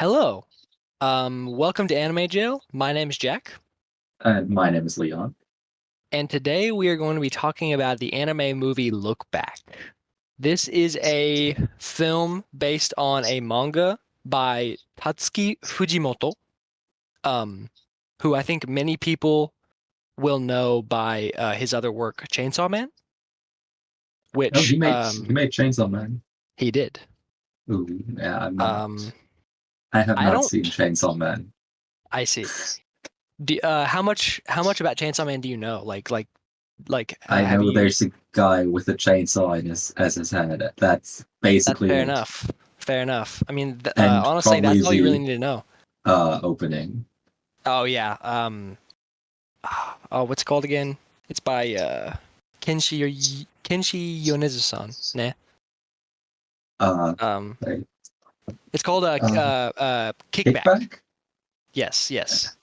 Hello. Welcome to Anime Jail. My name is Jack, And my name is Leon. and today we are going to be talking about the anime movie Look Back. This is a film based on a manga by Tatsuki Fujimoto, um, who I think many people will know by his other work, Chainsaw Man, Oh, which he made Chainsaw Man. he did. Ooh, yeah, I'm not. Um, I have I not seen don't. Chainsaw Man. I see. How much about Chainsaw Man do you know? I Have know you? there's a guy with a chainsaw in his as his head. That's That's basically fair it. enough. Fair enough. I mean, And honestly, probably that's all you really the need to know. opening. Oh yeah. Oh, what's it called again? It's by Kenshi Yonezu-san. Nah. Uh, Um, like, it's called uh, Kickback. Kickback. Yes, yes.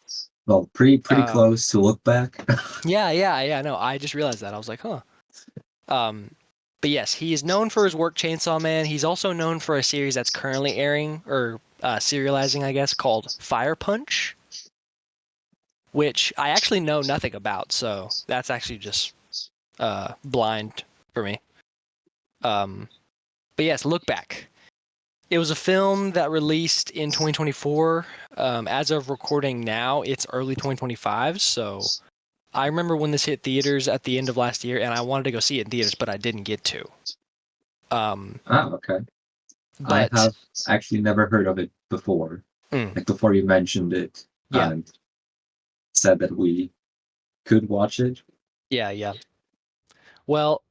Well, pretty Um, close to Look Back. yeah. No, I just realized that. I was like, huh. Um, but yes, he is known for his work Chainsaw Man. He's also known for a series that's currently airing or serializing, I guess, called Fire Punch, which I actually know nothing about. So that's actually just blind for me. Um, but yes, Look Back. It was a film that released in 2024. As of recording now, it's early 2025. So I remember when this hit theaters at the end of last year, and I wanted to go see it in theaters, but I didn't get to. Um, Okay. I but have actually never heard of it before. mm, Like before you mentioned it yeah, and said that we could watch it. yeah. Well,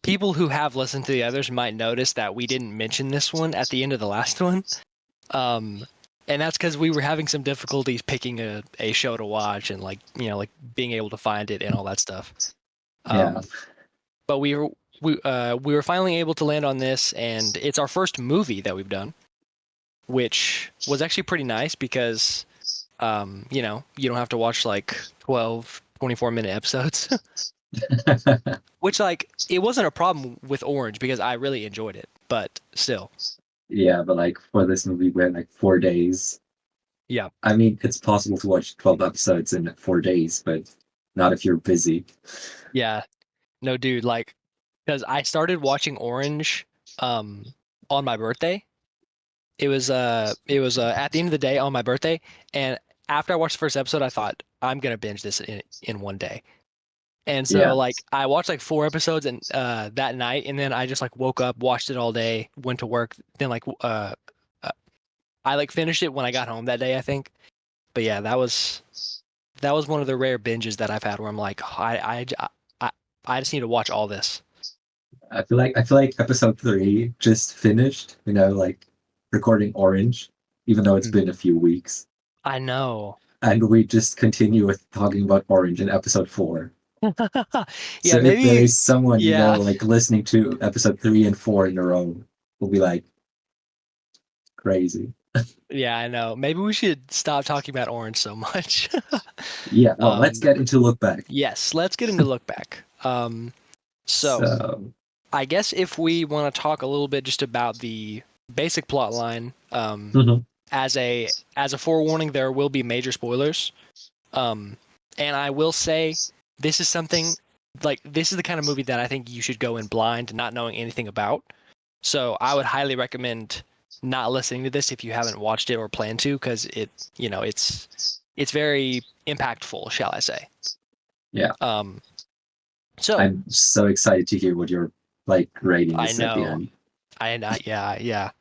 people who have listened to the others might notice that we didn't mention this one at the end of the last one. Um, and that's because we were having some difficulties picking a show to watch and like being able to find it and all that stuff. Yeah. Um, but we were finally able to land on this, and it's our first movie that we've done, which was actually pretty nice because you don't have to watch like 12, 24-minute episodes, which like it wasn't a problem with Orange because I really enjoyed it, but still, Yeah, but like for this movie, we had like 4 days. yeah, I mean, it's possible to watch 12 episodes in 4 days, but not if you're busy. yeah, no, dude, like because I started watching Orange um on my birthday. It was at the end of the day on my birthday, and after I watched the first episode, I thought I'm gonna binge this in one day. And so Yeah, like I watched like four episodes and that night, and then I just like woke up, watched it all day, went to work, then uh I like finished it when I got home that day, I think. But yeah, that was one of the rare binges that I've had where I'm like, I, I just need to watch all this. I feel like episode three just finished, like recording Orange, even though it's Mm. been a few weeks. I know. And we just continue with talking about Orange in episode four. So Yeah, if there maybe. is someone, Yeah. like listening to episode three and four in a row, will be like crazy. Yeah, I know. Maybe we should stop talking about Orange so much. Yeah, well, let's Um, get into Look Back. yes, let's get into Look Back. So So, I guess if we want to talk a little bit just about the basic plot line, mhm. as a forewarning, there will be major spoilers. Um, and I will say this is something like this is the kind of movie that I think you should go in blind, not knowing anything about. So I would highly recommend not listening to this if you haven't watched it or plan to, because it's very impactful, shall I say. Yeah, Um, so I'm so excited to hear what your like rating I is at the know, end. yeah.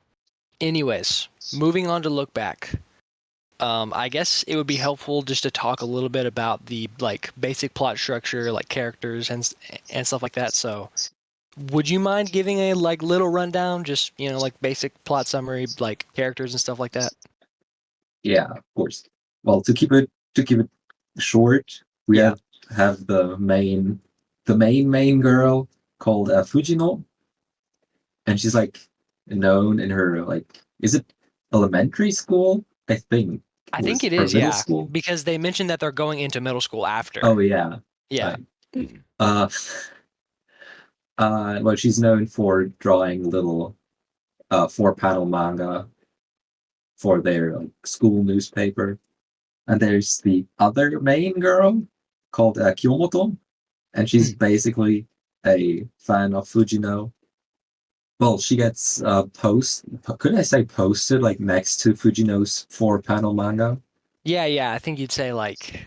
Anyways, moving on to Look Back. I guess it would be helpful just to talk a little bit about the like basic plot structure, like characters and stuff like that. So, would you mind giving a like little rundown, just like basic plot summary, like characters and stuff like that? Yeah, of course. Well, to keep it short, we Yeah, have the main girl called Fujino, and she's like known in her like is it elementary school? I think I think was it or is. middle Yeah, school. because they mentioned that they're going into middle school after. Oh yeah, Yeah. right. Uh, well, she's known for drawing little 4-panel manga for their like school newspaper. And there's the other main girl called Kyomoto, and she's basically a fan of Fujino. Well, she gets could I say posted like next to Fujino's 4-panel manga? Yeah, I think you'd say like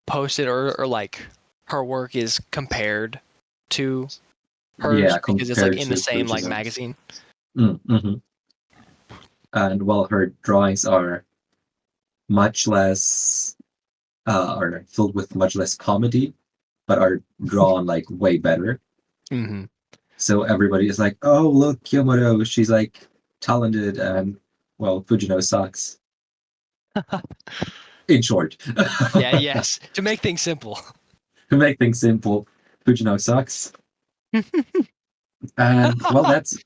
posted or like her work is compared to hers Yeah, because it's like compared in the to same like Fujino's. magazine. Mm-hmm. And well, her drawings are much less are filled with much less comedy, but are drawn like way better. Hmm. So everybody is like, "Oh, look, Kyomoto, she's like talented," and well, Fujino sucks. In short, Yeah, yes. To make things simple. to make things simple, Fujino sucks. And well, that's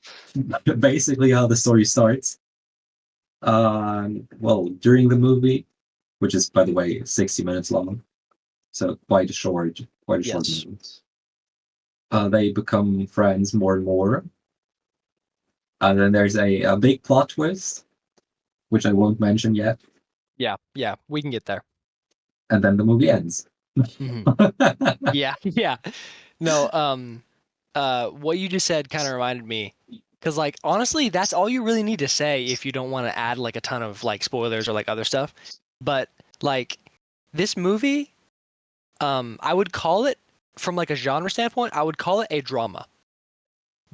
basically how the story starts. Well, during the movie, which is by the way 60 minutes long, so quite a short Yes. movie. They become friends more and more, and then there's a big plot twist, which I won't mention yet, Yeah, we can get there. and then the movie ends. Hmm. Yeah, yeah. No, what you just said kind of reminded me, because like honestly, that's all you really need to say if you don't want to add like a ton of like spoilers or like other stuff. But like this movie, I would call it from like a genre standpoint, I would call it a drama.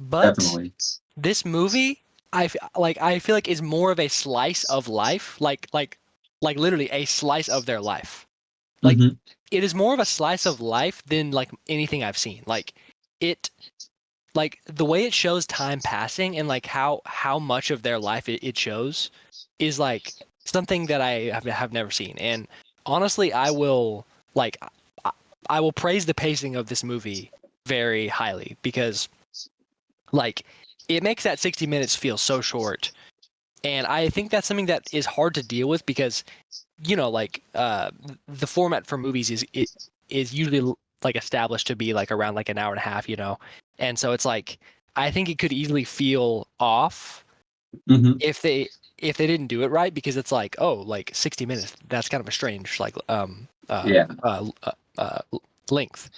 But Definitely. this movie, I feel like is more of a slice of life, like literally a slice of their life. Like Hmm. it is more of a slice of life than like anything I've seen. It like the way it shows time passing and like how much of their life it shows is like something that I have never seen. And honestly, like I, I will praise the pacing of this movie very highly because like it makes that 60 minutes feel so short. And I think that's something that is hard to deal with because like the format for movies is usually like established to be like around like an hour and a half, and so it's like I think it could easily feel off Hmm. if they didn't do it right because it's like, oh, like 60 minutes, that's kind of a strange like Yeah. uh length.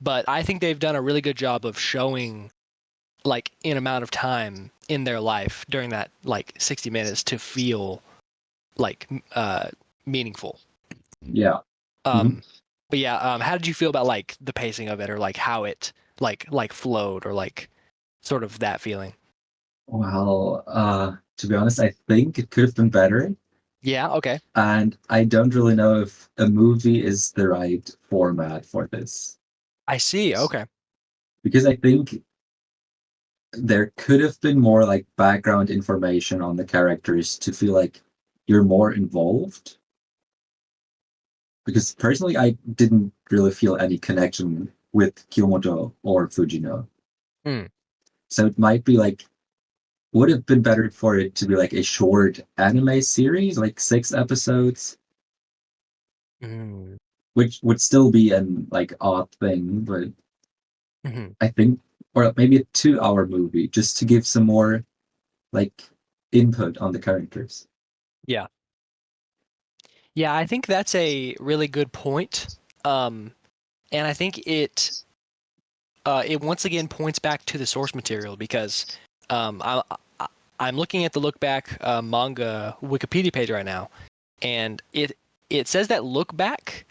But I think they've done a really good job of showing like an amount of time in their life during that like 60 minutes to feel like meaningful. Yeah. Hmm. But yeah, how did you feel about like the pacing of it or like how it like flowed or like sort of that feeling? Well, to be honest, I think it could have been better. Yeah, okay. And I don't really know if a movie is the right format for this. I see. Okay. Because I think there could have been more like background information on the characters to feel like you're more involved. Because personally, I didn't really feel any connection with Kyomoto or Fujino. Hmm. So it might be like, would have been better for it to be like a short anime series, like 6 episodes, Mm. which would still be an like odd thing, but Hmm. I think, or maybe a 2 hour movie just to give some more like input on the characters. Yeah. Yeah, I think that's a really good point. Um, and I think it once again points back to the source material because um, I'm looking at the Look Back manga Wikipedia page right now, and it says that Look Back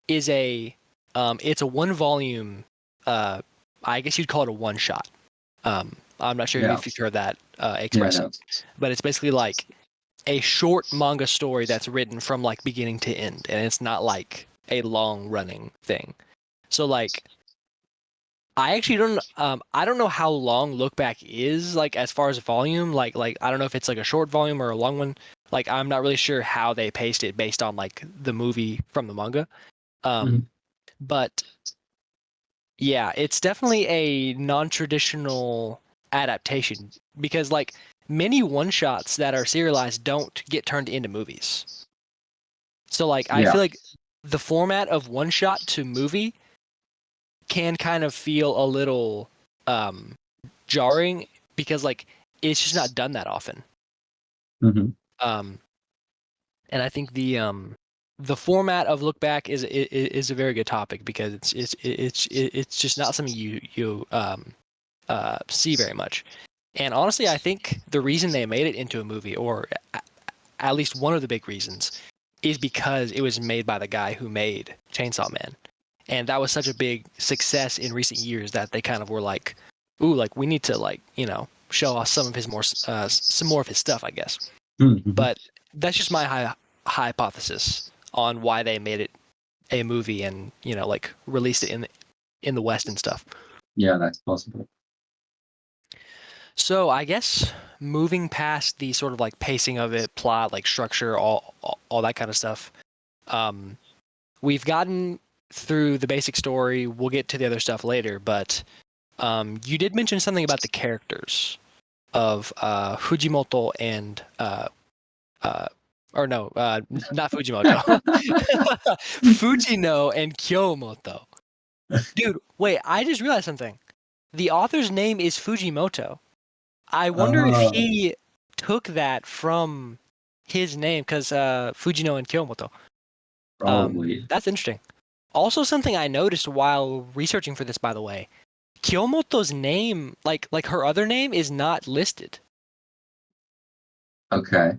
is it's a 1 volume, uh I guess you'd call it a one shot. I'm not sure Yeah, if you've heard that yeah, expression, no. but it's basically like a short manga story that's written from like beginning to end, and it's not like a long running thing. So like I don't know how long Look Back is like as far as volume, like I don't know if it's like a short volume or a long one. Like I'm not really sure how they paced it based on like the movie from the manga. Mhm. Um but yeah, it's definitely a non-traditional adaptation because like many one-shots that are serialized don't get turned into movies. So like I Yeah. feel like the format of one-shot to movie can kind of feel a little um jarring because like it's just not done that often. Hmm. Um And I think the format of Look Back is a very good topic because it's just not something you see very much. And honestly, I think the reason they made it into a movie, or at least one of the big reasons, is because it was made by the guy who made Chainsaw Man. And that was such a big success in recent years that they kind of were like, ooh, like we need to like, show off some of his some more of his stuff, I guess. Mhm. But that's just my hypothesis on why they made it a movie and, like released it in the West and stuff. Yeah, that's possible. So I guess moving past the sort of like pacing of it, plot, like structure, all that kind of stuff, we've gotten through the basic story. We'll get to the other stuff later, but you did mention something about the characters of Fujimoto and not Fujimoto, Fujino and Kyomoto. Dude, wait, I just realized something. The author's name is Fujimoto. I wonder if he took that from his name, because Fujino and Kyomoto. Probably. That's interesting. Also, something I noticed while researching for this, by the way, Kyomoto's name, like her other name, is not listed. Okay.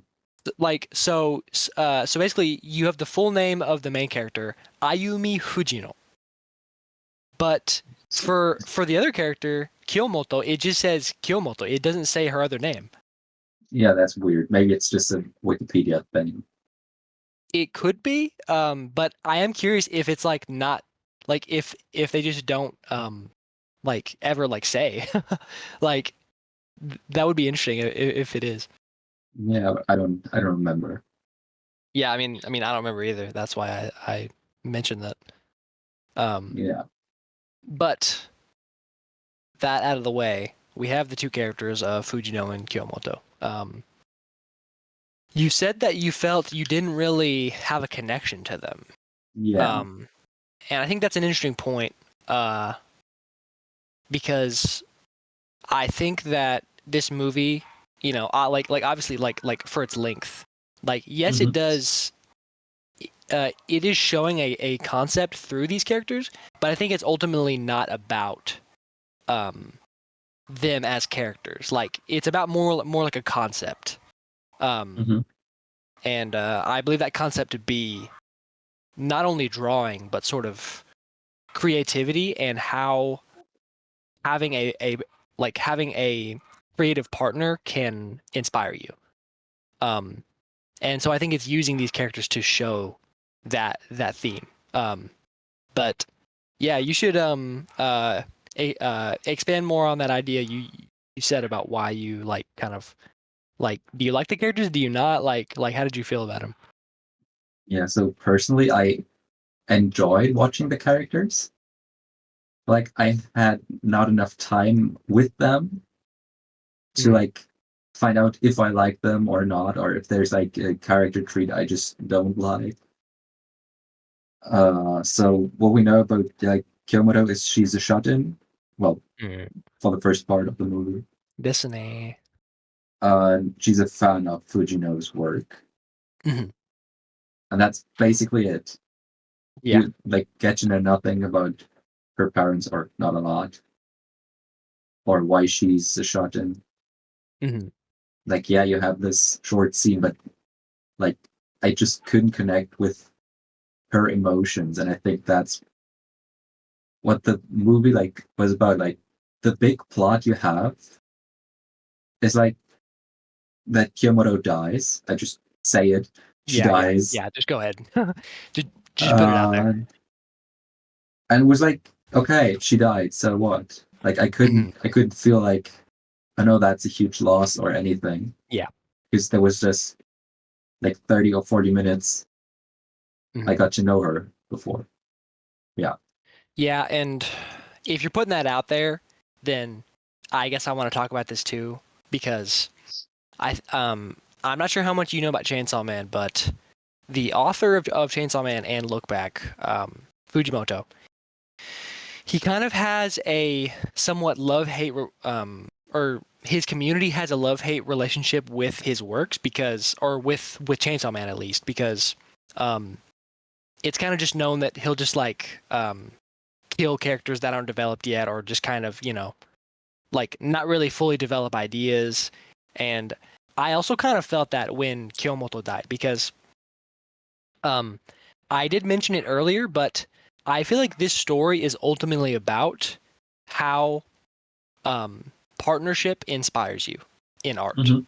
Like so basically, you have the full name of the main character, Ayumi Fujino, but for the other character, Kyomoto, it just says Kyomoto. It doesn't say her other name. Yeah, that's weird. Maybe it's just a Wikipedia thing. It could be, but I am curious if it's like not like if they just don't like ever like say like that would be interesting if it is. Yeah, I don't remember. Yeah, I mean I don't remember either. That's why I mentioned that. Yeah. But that out of the way, we have the two characters of Fujino and Kyomoto. You said that you felt you didn't really have a connection to them. Yeah. And I think that's an interesting point, because I think that this movie, like obviously like for its length, like yes, it does. It is showing a concept through these characters, but I think it's ultimately not about them as characters. Like it's about more like a concept. And I believe that concept to be not only drawing, but sort of creativity and how having having a creative partner can inspire you. And so I think it's using these characters to show that theme. But yeah, you should expand more on that idea you said about why you like kind of like, do you like the characters? Do you not like how did you feel about them? Yeah, so personally I enjoyed watching the characters. Like I had not enough time with them to like find out if I like them or not, or if there's like a character trait I just don't like. So what we know about Kyomoto is she's a shut-in. Well, for the first part of the movie. Destiny. She's a fan of Fujino's work. Mhm. And that's basically it. Yeah. You like get to know nothing about her parents, or not a lot, or why she's a shut-in. Like, yeah, you have this short scene, but like I just couldn't connect with her emotions, and I think that's what the movie like was about. Like the big plot you have is like that Kyomoto dies. I just say it. She dies. Yeah, just go ahead. just put it out there. And it was like, okay, she died, so what? Like I couldn't feel like I know that's a huge loss or anything. Yeah. Because there was just like 30 or 40 minutes I got to know her before. Yeah. Yeah, and if you're putting that out there, then I guess I want to talk about this too, because I'm not sure how much you know about Chainsaw Man, but the author of Chainsaw Man and Look Back, Fujimoto, he kind of has a somewhat love-hate or his community has a love-hate relationship with his works because, or with Chainsaw Man at least, because it's kind of just known that he'll just like kill characters that aren't developed yet, or just kind of, like not really fully develop ideas. And I also kind of felt that when Kyomoto died, because I did mention it earlier, but I feel like this story is ultimately about how partnership inspires you in art. Mhm.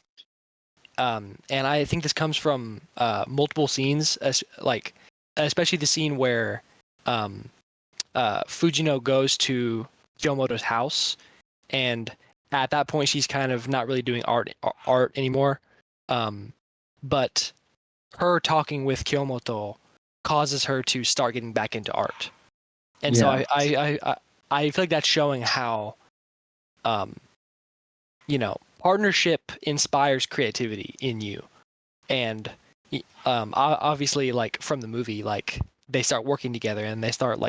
And I think this comes from multiple scenes, like especially the scene where Fujino goes to Kyomoto's house, and at that point she's kind of not really doing art anymore. But her talking with Kyomoto causes her to start getting back into art. And so I feel like that's showing how partnership inspires creativity in you. And obviously, like from the movie, like they start working together and they start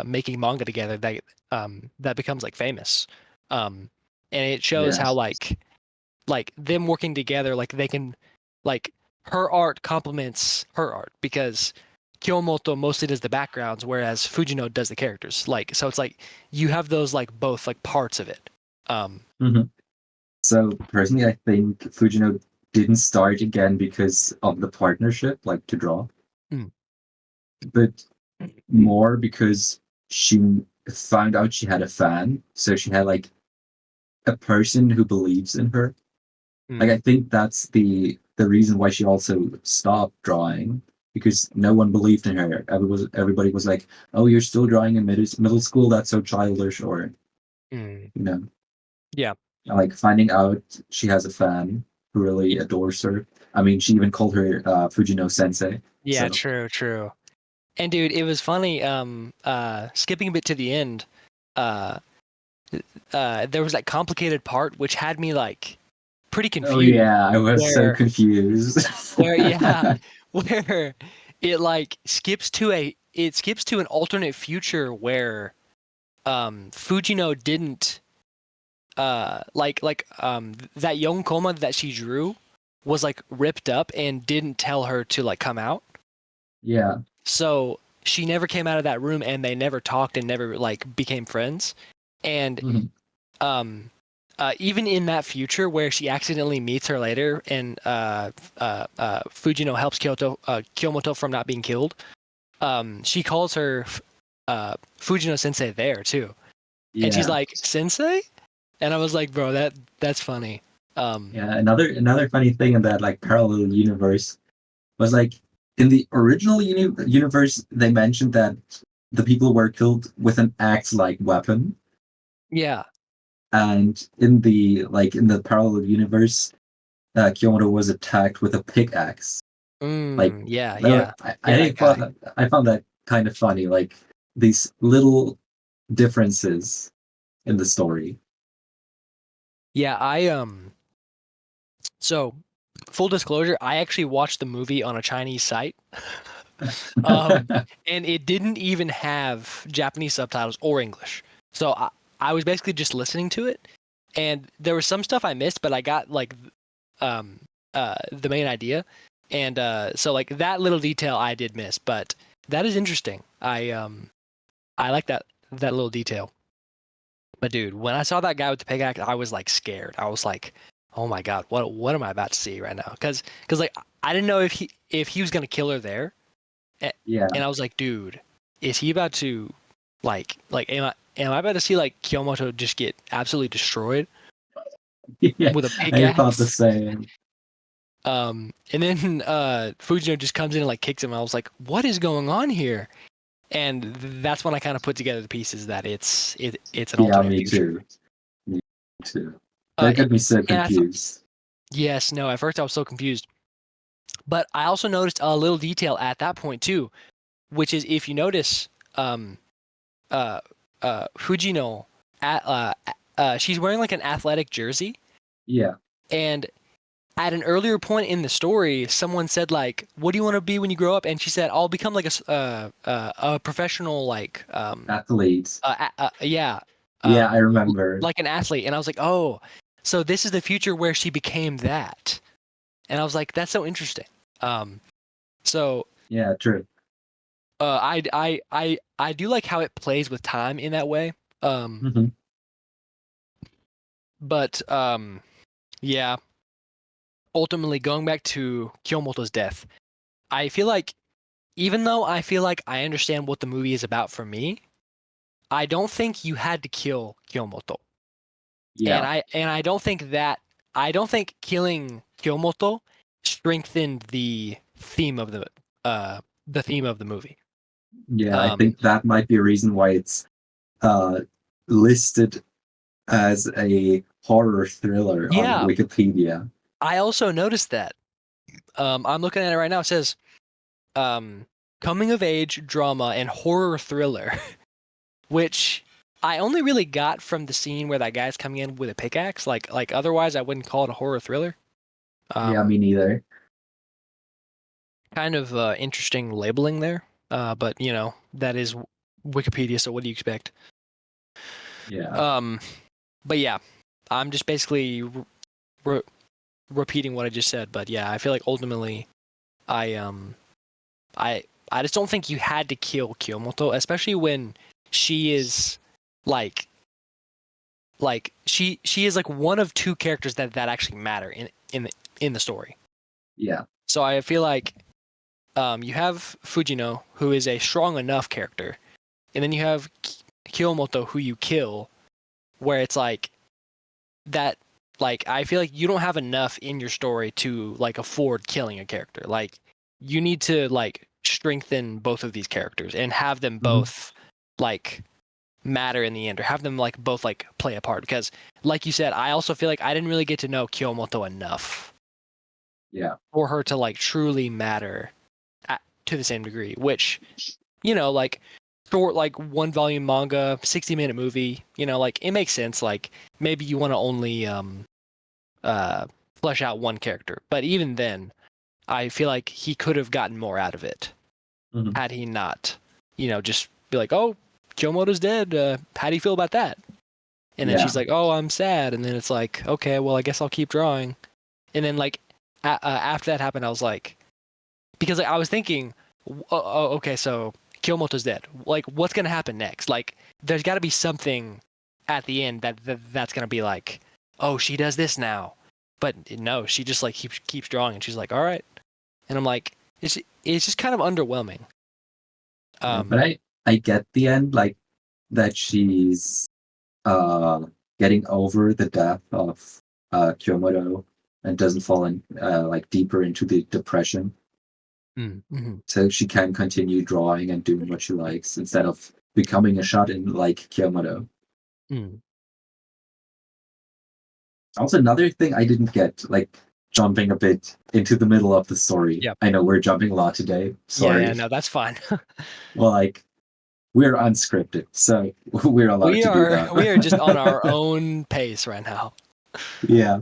making manga together that becomes like famous. And it shows how like them working together, like they can, like her art complements her art, because Kyomoto mostly does the backgrounds, whereas Fujino does the characters. Like, so it's like you have those like both like parts of it. Mhm. So personally, I think Fujino didn't start again because of the partnership, like to draw, but more because she found out she had a fan. So she had like a person who believes in her. Like I think that's the reason why she also stopped drawing, because no one believed in her. Everybody was like, "Oh, you're still drawing in middle school? That's so childish." Or Yeah. like finding out she has a fan who really adores her. I mean, she even called her Fujino Sensei. Yeah, So true. And dude, it was funny. Skipping a bit to the end, there was that complicated part which had me like pretty oh confused. yeah, I was so Where, confused. yeah, where it like skips to an alternate future where Fujino didn't that young coma that she drew was like ripped up and didn't tell her to like come out. Yeah. So she never came out of that room, and they never talked and never like became friends. And Mhm. even in that future where she accidentally meets her later, and Fujino helps Kyomoto from not being killed, she calls her Fujino Sensei there too, and she's Yeah. like, Sensei, and I was like, bro, that's funny. Yeah. Another funny thing in that like parallel universe was like in the original universe they mentioned that the people were killed with an axe-like weapon, Yeah. and in the parallel universe, Kyoto was attacked with a pickaxe. Like Yeah. Yeah, that guy. I found that kind of funny. Like these little differences in the story. Yeah, so full disclosure, I actually watched the movie on a Chinese site. Um, and it didn't even have Japanese subtitles or English. So I was basically just listening to it, and there was some stuff I missed, but I got like the main idea. And so like that little detail I did miss, but that is interesting. I like that little detail. But dude, when I saw that guy with the pickaxe, I was like scared. I was like, "Oh my god, what am I about to see right now?" Because like I didn't know if he was gonna kill her there, Yeah. and I was like, "Dude, is he about to like am I about to see like Kyomoto just get absolutely destroyed Yeah. with a I thought the pickaxe?" same. And then Fujino just comes in and like kicks him. I was like, "What is going on here?" And that's when I kind of put together the pieces that it's an Yeah, alternate me future. too. Me too. Uh, That got me so and I confused. Yes, no, at first I was so confused. But I also noticed a little detail at that point too, which is if you notice, um, uh, Fujino, she's wearing like an athletic jersey, Yeah. and at an earlier point in the story, someone said like, "What do you want to be when you grow up?" And she said, "I'll become like a professional like Athletes. yeah." Yeah, I remember. like an athlete, and I was like, oh, so this is the future where she became that, and I was like, that's so interesting. So Yeah, true. I do like how it plays with time in that way. Hmm. But yeah, ultimately going back to Kyomoto's death, I feel like even though I feel like I understand what the movie is about for me, I don't think you had to kill Kyomoto. Yeah, And I don't think killing Kyomoto strengthened the theme of the movie. yeah. I Um think that might be a reason why it's uh listed as a horror thriller on yeah, Wikipedia. I also noticed that. I'm looking at it right now. It says um coming of age drama and horror thriller, which I only really got from the scene where that guy's coming in with a pickaxe. Like otherwise I wouldn't call it a horror thriller. Yeah, Um me neither. Kind of interesting labeling there. But you know, that is Wikipedia, so what do you expect? Yeah. Um, but yeah, I'm just basically re- repeating what I just said. But yeah, I feel like ultimately, I um, I I just don't think you had to kill Kyomoto, especially when she is like she is like one of two characters that actually matter in the story. Yeah. So I feel like you have Fujino, who is a strong enough character, and then you have Kyomoto, who you kill, where it's like that. Like I feel like you don't have enough in your story to like afford killing a character. Like you need to like strengthen both of these characters and have them Hmm. both like matter in the end, or have them like both like play a part. Because like you said, I also feel like I didn't really get to know Kyomoto enough Yeah. for her to like truly matter to the same degree, which you know, like short, like one volume manga, 60-minute movie, you know, like it makes sense. Like maybe you want to only uh flesh out one character, but even then, I feel like he could have gotten more out of it Hmm. had he not, you know, just be like, oh, Kyomoto's dead. How do you feel about that? And then Yeah. she's like, oh, I'm sad. And then it's like, okay, well, I guess I'll keep drawing. And then like after that happened, I was like, because like, I was thinking, okay, so Kyomoto's dead. Like, what's gonna happen next? Like, there's got to be something at the end that's gonna be like, oh, she does this now. But no, she just like keeps drawing, and she's like, all right. And I'm like, it's just kind of underwhelming. Yeah. But Um, I get the end, like that she's uh getting over the death of Kyomoto and doesn't fall in like deeper into the depression. mm-hmm. So she can continue drawing and doing what she likes instead of becoming a shut-in like Kyomoto. Mm. Also, another thing I didn't get, like jumping a bit into the middle of the story. Yep. I know we're jumping a lot today. Yeah, Sorry. no, that's fine. Well, like we're unscripted, so we're allowed we to do are that. we are just on our own pace right now. Yeah.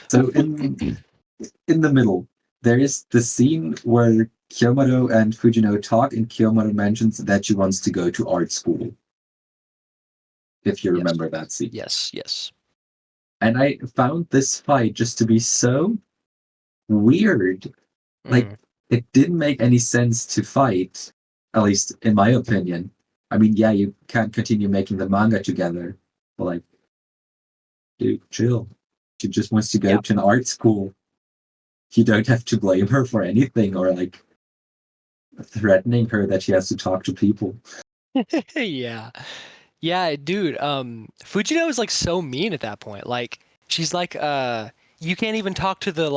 So in the middle, there is the scene where Kyomoto and Fujino talk, and Kyomoto mentions that she wants to go to art school. If you Yes, remember that scene. yes, yes. And I found this fight just to be so weird. Like, Mm. it didn't make any sense to fight, at least in my opinion. I mean, yeah, you can't continue making the manga together, but like, dude, chill. She just wants to go Yeah. to an art school. You don't have to blame her for anything or like threatening her that she has to talk to people. Yeah. Yeah, dude, Fujino is like so mean at that point. Like she's like you can't even talk to the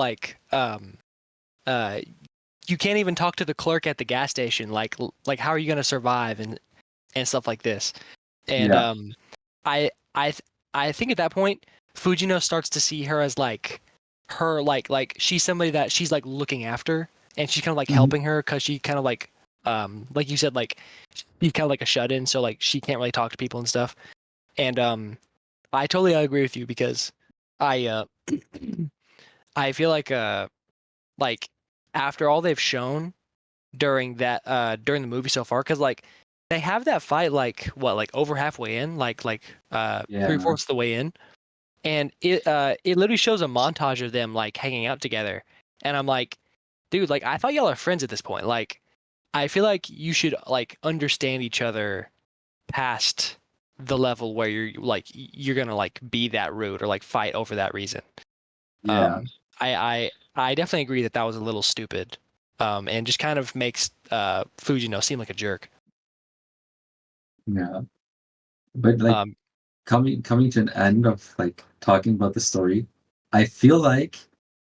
uh you can't even talk to the clerk at the gas station. Like how are you going to survive and stuff like this. And Yeah. I I think at that point Fujino starts to see her as like her like she's somebody that she's like looking after, and she's kind of like Mhm. helping her cuz she kind of like you said, like she's kind of like a shut-in, so like she can't really talk to people and stuff. And I totally agree with you because I I feel like after all they've shown during the movie so far, because like they have that fight like over halfway in, like Yeah. 3/4 of the way in, and it literally shows a montage of them like hanging out together, and I'm like, dude, like I thought y'all are friends at this point. Like I feel like you should like understand each other past the level where you're gonna like be that rude or like fight over that reason. Yeah. I definitely agree that that was a little stupid, and just kind of makes Fujino seem like a jerk. Yeah. But like Um, coming to an end of like talking about the story, I feel like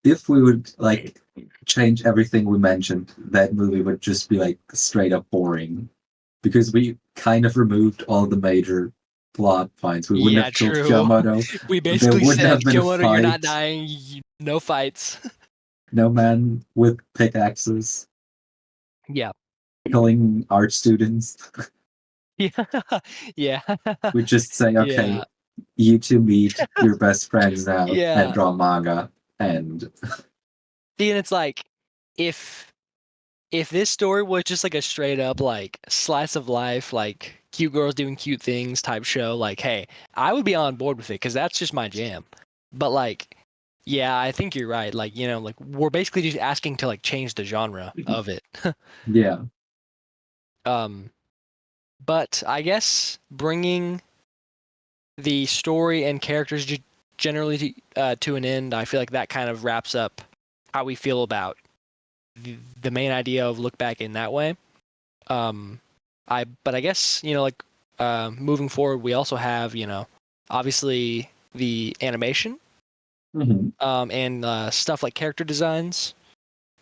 if we would like change everything we mentioned, that movie would just be like straight up boring. Because we kind of removed all the major plot points. We wouldn't yeah, have killed true. Yamato. We There basically wouldn't said, have been a Kyoto, you're not fight. dying. No fights. No man with pickaxes Yeah. killing art students. Yeah. Yeah. We just say, okay, Yeah. you two meet your best friends now and Yeah. draw manga. And See, and it's like if this story was just like a straight up like slice of life, like cute girls doing cute things type show, like hey, I would be on board with it because that's just my jam. But like, yeah, I think you're right. Like, like we're basically just asking to like change the genre of it. yeah. Um, but I guess bringing the story and characters generally to an end, I feel like that kind of wraps up how we feel about the main idea of Look Back in that way. But I guess like moving forward, we also have obviously the animation, Mhm. and stuff like character designs.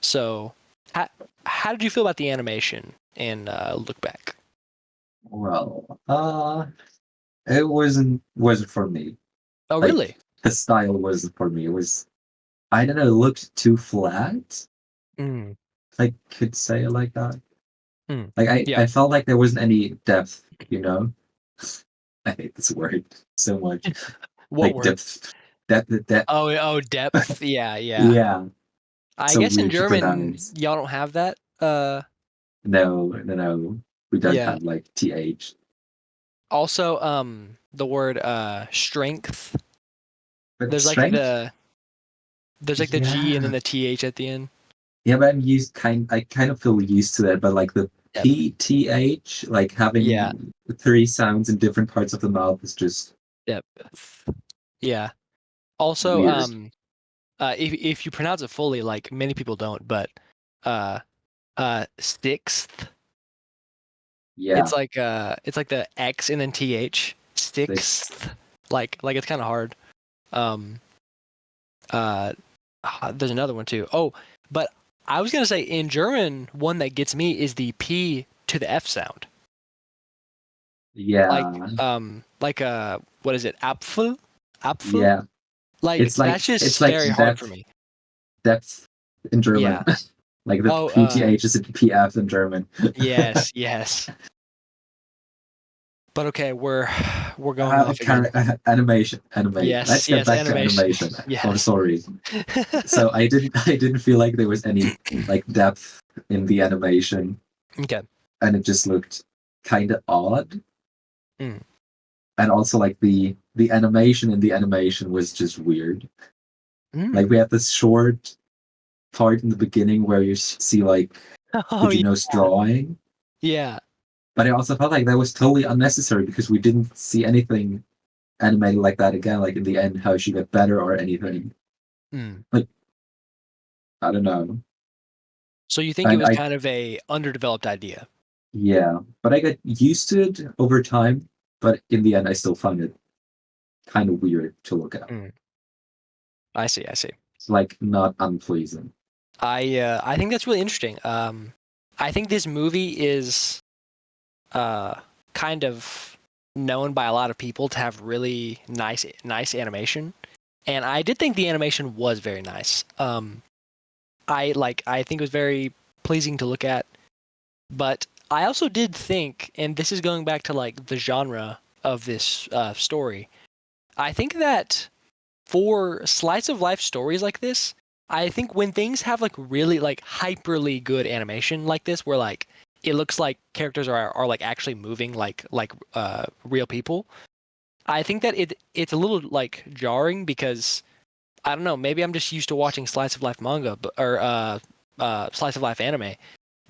So how did you feel about the animation and Look Back? Well, it wasn't for me. Oh, Like really? the style wasn't for me. It was, I don't know, it looked too flat. Mm. If I could say it like that. Mm. Like Yeah. I felt like there wasn't any depth, you know? I hate this word so much. What Like word? depth. Depth. Oh, depth. Yeah, yeah. Yeah. I So guess in weird to German pronounce. y'all don't have that. No, no, no. We don't Yeah. have like TH. Also, the word strength. But There's like strength? the G and then Yeah. the TH at the end. Yeah, but I kind of feel used to that, but like the Depth. PTH, like Yeah, having three sounds in different parts of the mouth is just depth. Yeah. Also, weird. if you pronounce it fully, like many people don't, but uh, sixth. Yeah. It's like the X and then TH. Six. Sixth. Like it's kind of hard. Um. There's another one too. Oh, but I was gonna say in German, one that gets me is the P to the F sound. Like Yeah. what is it? Apfel? Apfel? Yeah. Like that's It's just like very hard for me. depth in German. Yeah. Like the Oh, PTH is a PF in German. yes, yes. But okay, we're going off again. Animation. Let's Yes, get yes, back to animation. animation. For Yes. sorry. So I didn't feel like there was any like depth in the animation, Okay. and it just looked kind of odd. Mm. And also like the animation in the animation was just weird. Like Mm. we had this short part in the beginning where you see like Oh yeah. Fujino's drawing, Yeah. but I also felt like that was totally unnecessary because we didn't see anything animated like that again. Like in the end, how she got better or anything. Mm. Like I don't know. So you think it And was I kind of a underdeveloped idea? yeah, but I got used to it over time. But in the end, I still found it kind of weird to look at. Mm. I see, I see. It's like not unpleasing. I think that's really interesting. I think this movie is uh kind of known by a lot of people to have really nice animation, and I did think the animation was very nice. I think it was very pleasing to look at, but I also did think, and this is going back to like the genre of this story. I think that for slice of life stories like this, I think when things have like really like hyperly good animation like this, where like it looks like characters are like actually moving like real people. I think that it's a little like jarring because I don't know, maybe I'm just used to watching slice of life manga or slice of life anime,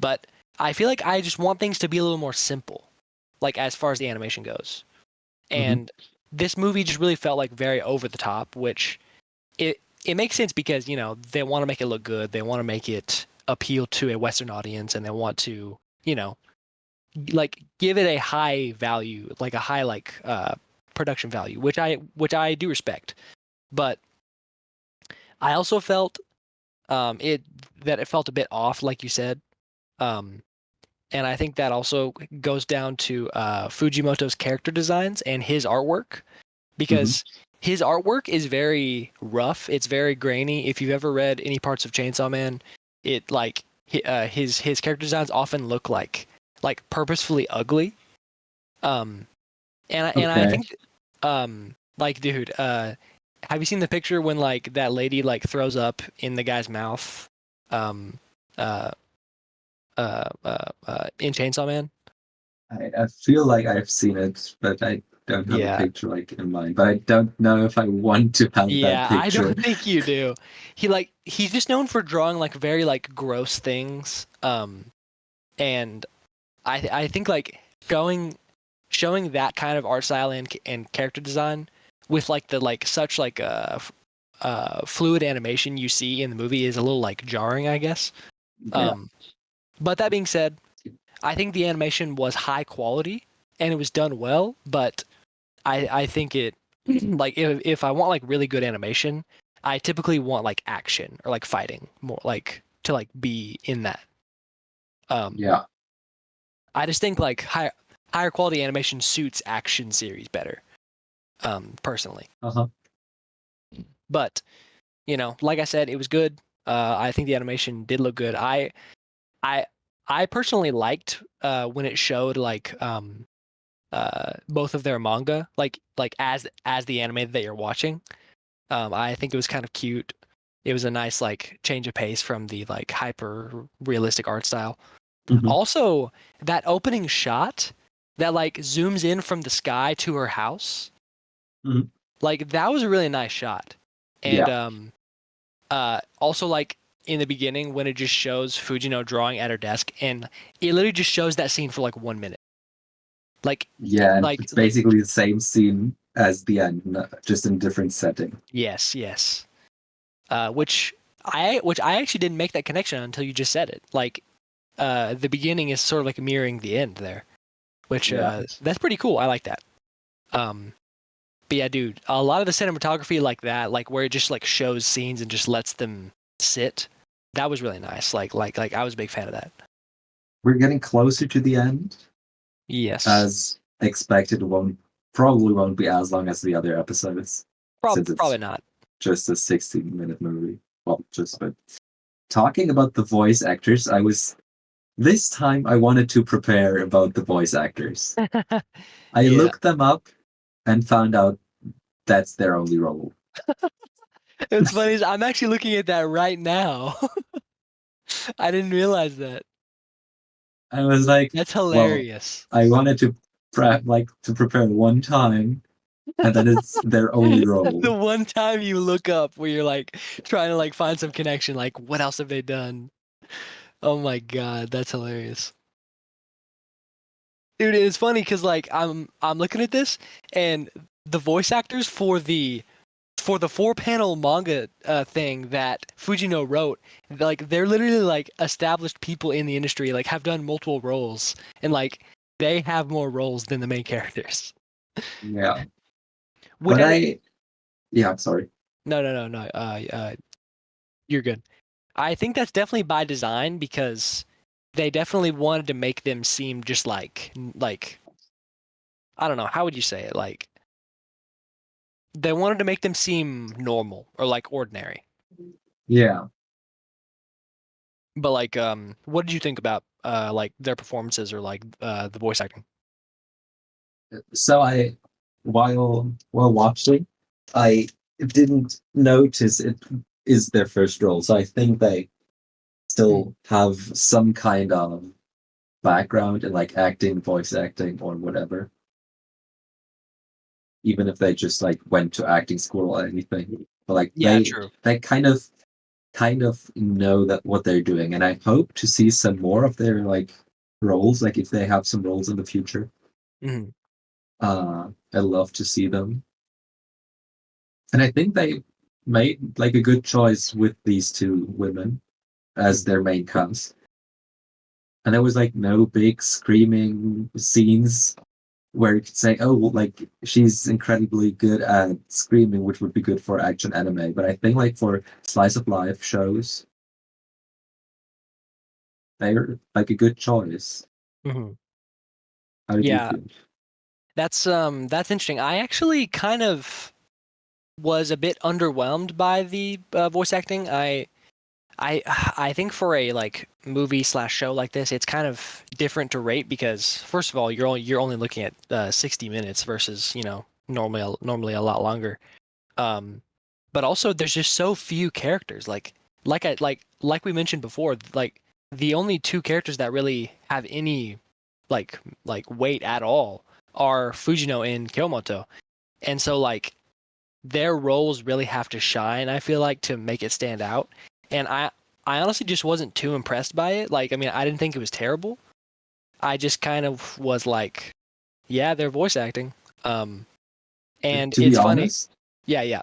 but I feel like I just want things to be a little more simple, like as far as the animation goes. Mhm. And this movie just really felt like very over the top, which it makes sense because, you know, they want to make it look good, they want to make it appeal to a Western audience, and they want to, you know, like give it a high value, like a high like production value, which I do respect. But I also felt it that it felt a bit off, like you said. Um, and I think that also goes down to Fujimoto's character designs and his artwork Mhm. because his artwork is very rough. It's very grainy. If you've ever read any parts of Chainsaw Man, it like his character designs often look like purposefully ugly. Um, and I Okay. think like dude, have you seen the picture when like that lady like throws up in the guy's mouth? Um, uh, in Chainsaw Man. I feel like I've seen it, but I don't have a Yeah, picture like in mind. But I don't know if I want to have that yeah, I picture. don't think you do. He's just known for drawing like very like gross things. And I think like showing that kind of art style and character design with like the like such like fluid animation you see in the movie is a little like jarring, I guess. Yeah. Um, but that being said, I think the animation was high quality and it was done well, but I think it like if I want like really good animation, I typically want like action or like fighting more like to like be in that. Um, Yeah. I just think like higher quality animation suits action series better, personally. Uh-huh. But you know, like I said, it was good. I think the animation did look good. I I personally liked when it showed like both of their manga like as the anime that you're watching. I think it was kind of cute. It was a nice like change of pace from the like hyper realistic art style. Mhm. Also, that opening shot that like zooms in from the sky to her house, Mhm. like that was a really nice shot. And Yeah. also like in the beginning when it just shows Fujino drawing at her desk and it literally just shows that scene for like 1 minute. Like Yeah, and like it's basically the same scene as the end, just in different setting. yes, yes. Which I actually didn't make that connection until you just said it. Like the beginning is sort of like mirroring the end there, which Yeah. that's pretty cool. I like that. Um, but yeah, dude, a lot of the cinematography like that, like where it just like shows scenes and just lets them sit, that was really nice. Like I was a big fan of that. We're getting closer to the end. Yes, As expected, won't probably won't be as long as the other episodes, since probably it's not. just a 16-minute movie. Well, just but talking about the voice actors, I was this time I wanted to prepare about the voice actors. I Yeah, looked them up and found out that's their only role. it's funny. I'm actually looking at that right now. I didn't realize that. I was like, That's well, hilarious. I wanted to to prepare one time, and then it's their only The role. one time you look up where you're like trying to like find some connection, like what else have they done? Oh my god, that's hilarious. Dude, it's funny because like I'm looking at this and the voice actors for the 4 panel manga thing that Fujino wrote, like they're literally like established people in the industry, like have done multiple roles, and like they have more roles than the main characters. Yeah, Which but I yeah, sorry. no. You're good. I think that's definitely by design because they definitely wanted to make them seem just like I don't know, how would you say it? Like they wanted to make them seem normal or like ordinary. Yeah. But like what did you think about like their performances or like the voice acting? So while watching, I didn't notice it is their first role. So I think they Hmm. still have some kind of background in like acting, voice acting, or whatever. Even if they just like went to acting school or anything, but like Yeah, true. they kind of know that what they're doing, and I hope to see some more of their like roles, like if they have some roles in the future. Hmm. I love to see them, and I think they made like a good choice with these two women as their main cast. And there was like no big screaming scenes where you could say, oh, well, like she's incredibly good at screaming, which would be good for action anime. But I think like for slice of life shows, they're like a good choice. Hmm. How did you Yeah, feel? that's interesting. I actually kind of was a bit underwhelmed by the voice acting. I I think for a like movie slash show like this, it's kind of different to rate because first of all, you're only looking at 60 minutes versus normally a lot longer. Um, but also there's just so few characters. Like we mentioned before, like the only two characters that really have any like weight at all are Fujino and Kyomoto, and so like their roles really have to shine, I feel like, to make it stand out. And I honestly just wasn't too impressed by it. Like, I mean, I didn't think it was terrible. I just kind of was like, yeah, they're voice acting. Um, and To be it's funny. honest, Yeah, yeah.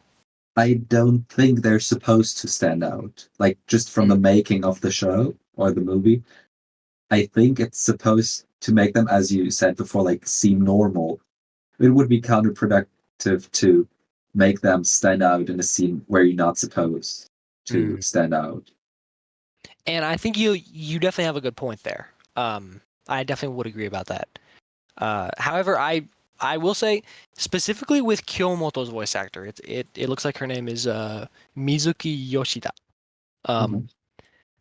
I don't think they're supposed to stand out. Like just from the Mm, making of the show or the movie, I think it's supposed to make them, as you said before, like seem normal. It would be counterproductive to make them stand out in a scene where you're not supposed to mm. stand out. And I think you definitely have a good point there. I definitely would agree about that. However, I will say specifically with Kyomoto's voice actor, it looks like her name is Mizuki Yoshida. Mhm. Um,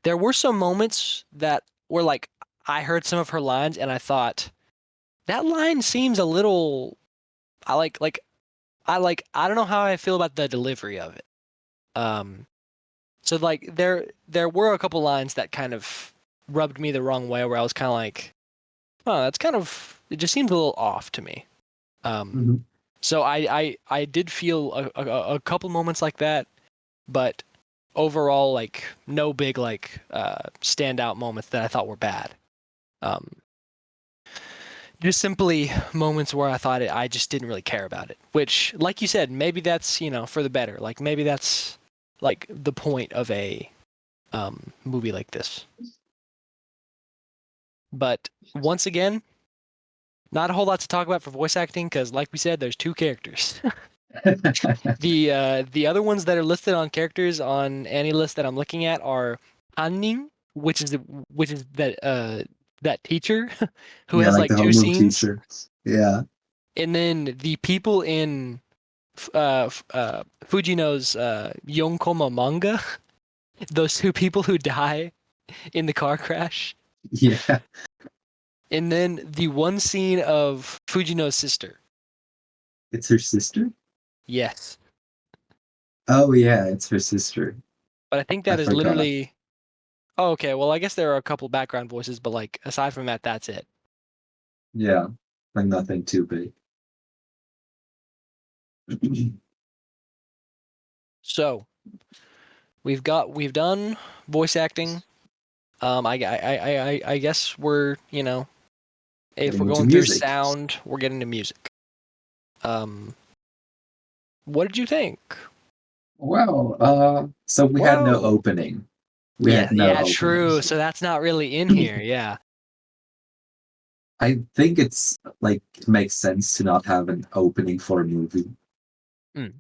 there were some moments that were like I heard some of her lines and I thought that line seems a little I like I don't know how I feel about the delivery of it. Um so like there were a couple lines that kind of rubbed me the wrong way where I was kind of like, oh, that's kind of it just seems a little off to me. Um Mhm. so I did feel a couple moments like that, but overall like no big like standout moments that I thought were bad. Um, just simply moments where I thought I just didn't really care about it. Which, like you said, maybe that's for the better. Like maybe that's like the point of a movie like this. But once again, not a whole lot to talk about for voice acting because, like we said, there's two characters. The other ones that are listed on characters on any list that I'm looking at are Hanning, which is that teacher who Yeah, has like like the two homeroom scenes, teacher. Yeah. and then the people in Fujino's Yonkoma manga, those two people who die in the car crash, Yeah. and then the one scene of Fujino's sister. It's her sister? Yes, Oh yeah, it's her sister. but I think I that is forgot. literally. Oh, okay. Well, I guess there are a couple background voices, but like aside from that, that's it. Yeah. Like nothing too big. So we've done voice acting. I guess we're if we're Getting into going through music. sound, we're getting to music. Um, what did you think? Well, so we had no Well, opening. We yeah, had no yeah, opening. true. So that's not really in here. Yeah. I think it's like it makes sense to not have an opening for a movie. Mm.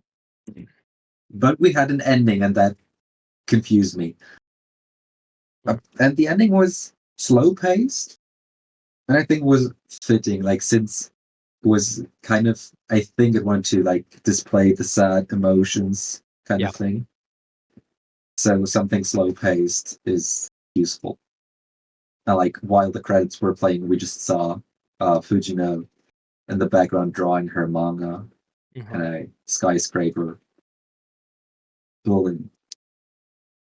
But we had an ending and that confused me. Mm. And the ending was slow paced and I think was fitting, like since it was kind of I think it wanted to like display the sad emotions kind Yeah. of thing. So something slow paced is useful. And like while the credits were playing, we just saw Fujino in the background drawing her manga and Hmm. a skyscraper building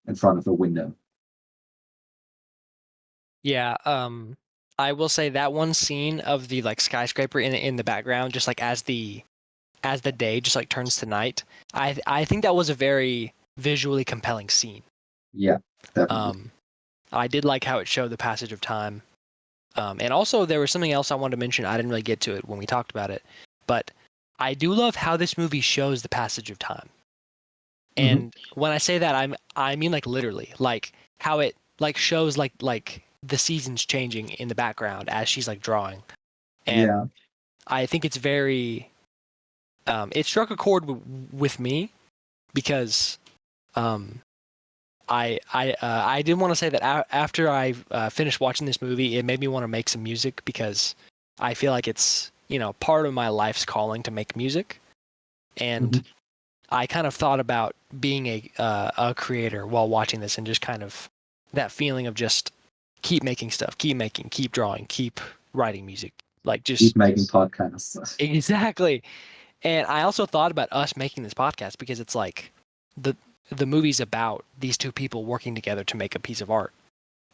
in front of a window. Yeah. I will say that one scene of the like skyscraper in the background, just like as the day just like turns to night. I think that was a very visually compelling scene. Yeah, definitely. I did like how it showed the passage of time. And also there was something else I wanted to mention. I didn't really get to it when we talked about it, but I do love how this movie shows the passage of time. And when I say that, I mean like literally, like how it like shows like the seasons changing in the background as she's like drawing. And Yeah. I think it's very it struck a chord with me because I did want to say that after I finished watching this movie, it made me want to make some music because I feel like it's, you know, part of my life's calling to make music. And I kind of thought about being a creator while watching this, and just kind of that feeling of just keep making stuff, keep making, keep drawing, keep writing music, like just Keep making podcasts. exactly. And I also thought about us making this podcast because it's like the movie's about these two people working together to make a piece of art.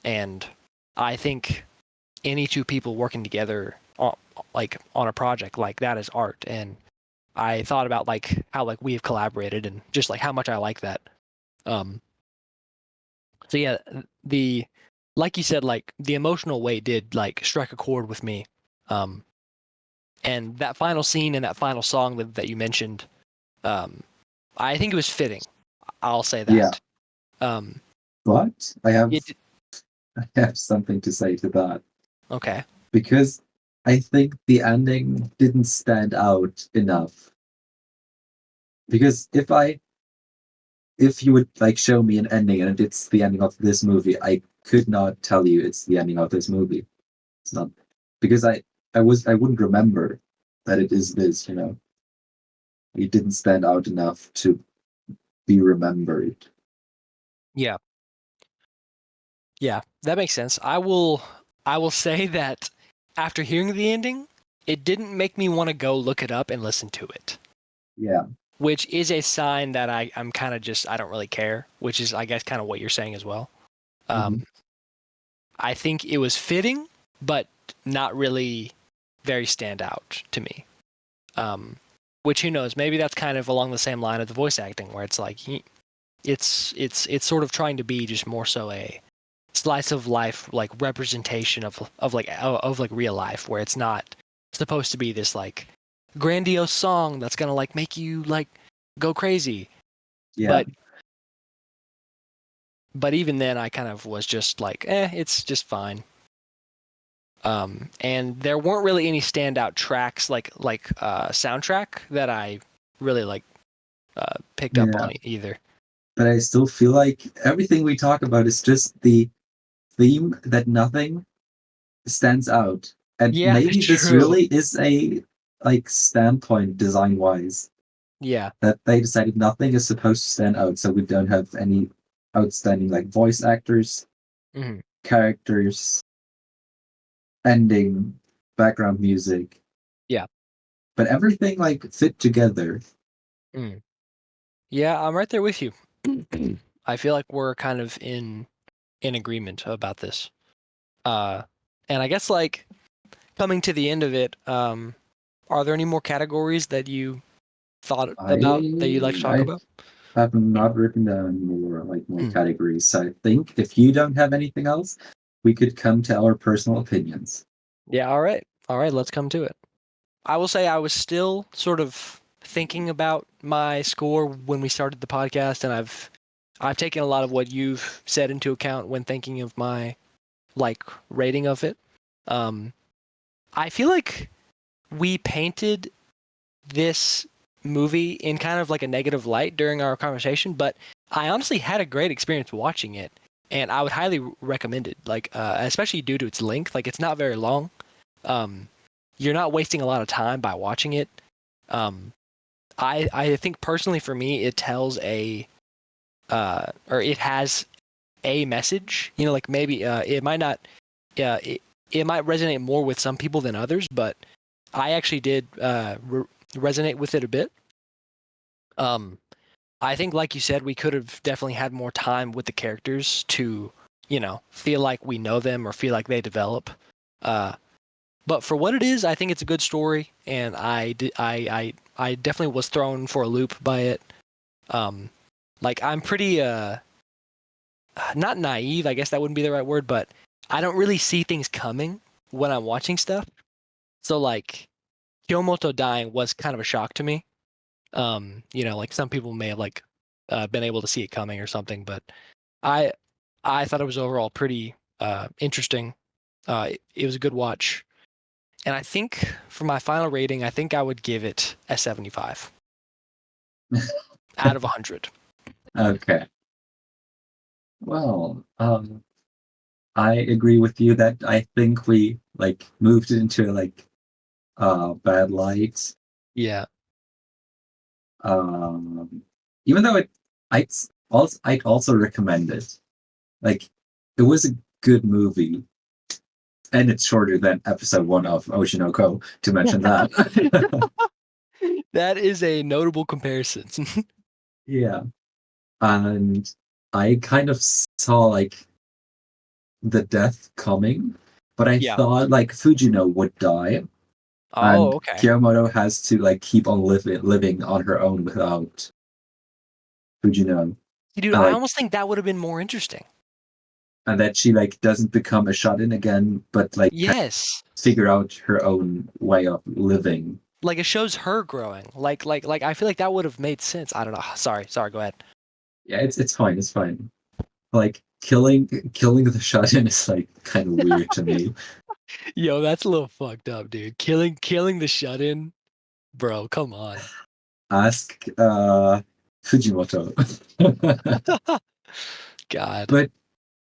And I think any two people working together on, like on a project like that is art. And I thought about like how like we have collaborated and just like how much I like that. So yeah, the like you said, like the emotional weight did like strike a chord with me. And that final scene and that final song that you mentioned, I think it was fitting. I'll say that. Yeah. Um, But I it, have something to say to that. okay. Because I think the ending didn't stand out enough. Because if you would like show me an ending and it's the ending of this movie, I could not tell you it's the ending of this movie. It's not, because I wouldn't remember that it is this, you know. It didn't stand out enough to be remembered. Yeah. Yeah, that makes sense. I will say that after hearing the ending, it didn't make me want to go look it up and listen to it, Yeah. which is a sign that I'm kind of just I don't really care, which is I guess kind of what you're saying as well. Mhm. I think it was fitting, but not really very standout to me. Which who knows? Maybe that's kind of along the same line of the voice acting, where it's like it's sort of trying to be just more so a slice of life like representation of like real life, where it's not supposed to be this like grandiose song that's gonna like make you like go crazy. Yeah. But even then, I kind of was just like, it's just fine. And there weren't really any standout tracks like soundtrack that I really like picked up Yeah. on either. But I still feel like everything we talk about is just the theme that nothing stands out. And Yeah, maybe this true. really is a like standpoint design wise Yeah. that they decided nothing is supposed to stand out, so we don't have any outstanding like voice actors, Hmm. characters, ending, background music. Yeah. But everything like fit together. Mm. Yeah, I'm right there with you. I feel like we're kind of in agreement about this. Uh, and I guess like coming to the end of it, are there any more categories that you thought about that you'd like to talk I about? have not written down more Mm. categories. So I think if you don't have anything else, we could come to our personal opinions. Yeah, all right. All right, let's come to it. I will say I was still sort of thinking about my score when we started the podcast, and I've taken a lot of what you've said into account when thinking of my like rating of it. Um, I feel like we painted this movie in kind of like a negative light during our conversation, but I honestly had a great experience watching it, and I would highly recommend it. Like, especially due to its length, like it's not very long. Um, you're not wasting a lot of time by watching it. Um, I think personally for me, it tells or it has a message. You know, like maybe it might not, it might resonate more with some people than others, but I actually did resonate with it a bit. Um, I think, like you said, we could have definitely had more time with the characters to, you know, feel like we know them or feel like they develop. But for what it is, I think it's a good story, and I definitely was thrown for a loop by it. Like I'm pretty not naive, I guess that wouldn't be the right word, but I don't really see things coming when I'm watching stuff. So like Kyomoto dying was kind of a shock to me. Like some people may have like been able to see it coming or something, but I I thought it was overall pretty interesting. It was a good watch. And I think for my final rating, I think I would give it a 75 out of 100. Okay. Well, I agree with you that I think we like moved into like bad light. Yeah. Um, Even though I'd also recommend it. Like, it was a good movie, and it's shorter than episode 1 of Oshinoko, to mention that. That is a notable comparison. Yeah, and I kind of saw like the death coming, but I Yeah. thought like Fujino would die, Oh, and okay. Kyomoto has to like keep on living on her own without Fujino, Dude, and I like almost think that would have been more interesting. and that she like doesn't become a shut-in again, but like can Yes. figure out her own way of living. Like it shows her growing. Like I feel like that would have made sense. I don't know. Sorry, go ahead. Yeah, it's fine, it's fine. Like killing the shut-in is like kind of weird to me. Yo, that's a little fucked up, dude. Killing the shut-in. Bro, come on. Ask Fujimoto. God. But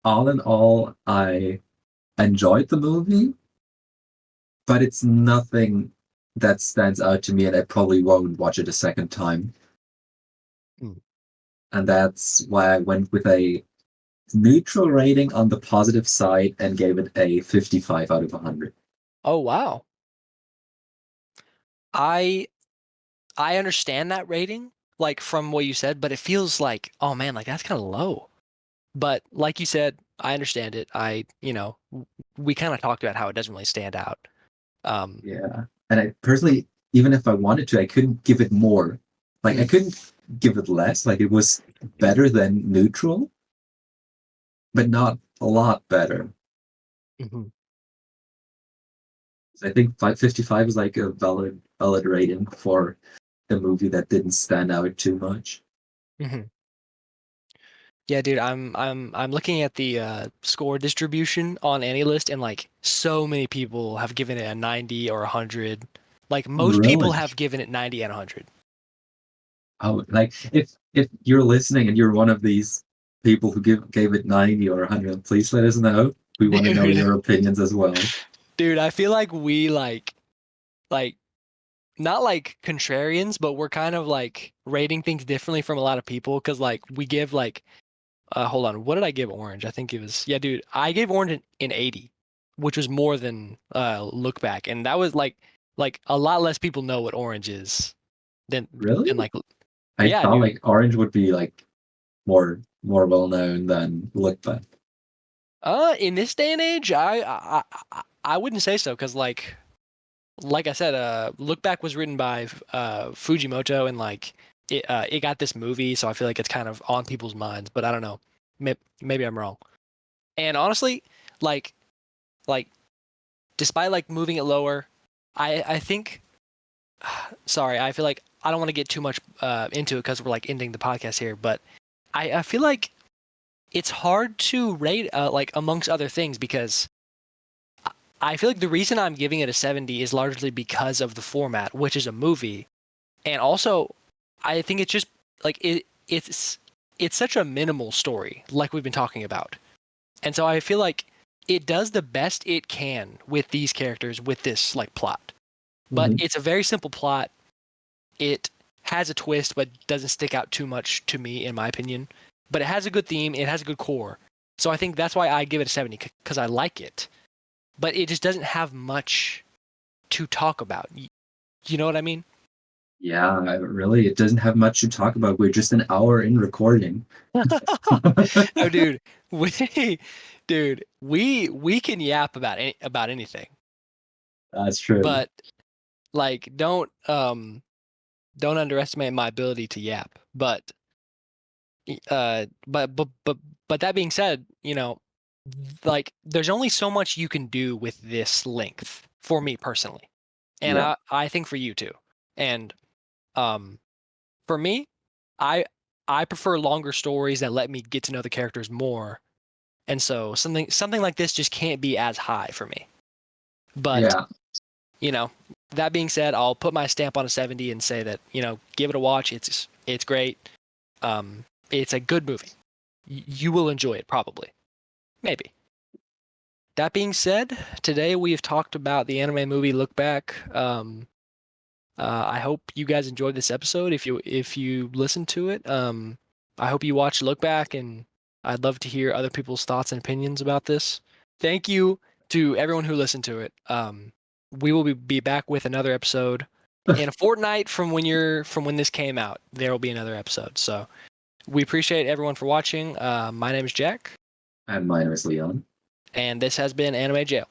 all in all, I enjoyed the movie, but it's nothing that stands out to me, and I probably won't watch it a second time. Mm. And that's why I went with a neutral rating on the positive side and gave it a 55 out of 100. Oh, wow. I I understand that rating, like from what you said, but it feels like, oh man, like that's kind of low. But like you said, I understand it. We kind of talked about how it doesn't really stand out. Um, Yeah. And I personally, even if I wanted to, I couldn't give it more. Like, I mm, couldn't give it less. Like, it was better than neutral, but not a lot better. mhm, I think 555 is like a valid rating for a movie that didn't stand out too much. mhm. Yeah, dude, I'm looking at the score distribution on AnyList, and like so many people have given it a 90 or 100. Like most people Really? have given it 90 and 100. Oh, like if you're listening and you're one of these people who gave it 90 or 100, please let us know. We want to know Dude, your opinions as well. dude, I feel like we like not like contrarians, but we're kind of like rating things differently from a lot of people because like we give like hold on, what did I give Orange? I think it was yeah, dude, I gave Orange an 80, which was more than Look Back, and that was like a lot less people know what Orange is than Really? like I yeah, thought dude. like Orange would be like more well known than Look Back. In this day and age, I wouldn't say so because like I said, Look Back was written by Fujimoto, and like it got this movie, so I feel like it's kind of on people's minds. But I don't know, maybe I'm wrong. And honestly, like like despite like moving it lower, I think sorry, I feel like I don't want to get too much into it because we're like ending the podcast here, but I feel like it's hard to rate like amongst other things because I feel like the reason I'm giving it a 70 is largely because of the format, which is a movie. And also, I think it's just like it's such a minimal story, like we've been talking about. And so I feel like it does the best it can with these characters with this like plot. But Mhm. it's a very simple plot. It has a twist, but doesn't stick out too much to me, in my opinion. But it has a good theme. It has a good core. So I think that's why I give it a 70 because I like it. But it just doesn't have much to talk about. You know what I mean? Yeah, really, it doesn't have much to talk about. We're just an hour in recording. Oh, dude, we, we can yap about anything, That's true. but like don't underestimate my ability to yap. But that being said, like there's only so much you can do with this length for me personally, and Yeah, I think for you too. And um, for me, I I prefer longer stories that let me get to know the characters more, and so something like this just can't be as high for me. But yeah. you know, that being said, I'll put my stamp on a 70 and say that give it a watch. It's great. It's a good movie. You will enjoy it probably, maybe. That being said, today we have talked about the anime movie Look Back. I hope you guys enjoyed this episode. If you listened to it, I hope you watch Look Back, and I'd love to hear other people's thoughts and opinions about this. Thank you to everyone who listened to it. We will be back with another episode in a fortnight from when this came out. There will be another episode. So we appreciate everyone for watching. My name is Jack, And mine was Leon. and this has been Anime Jail.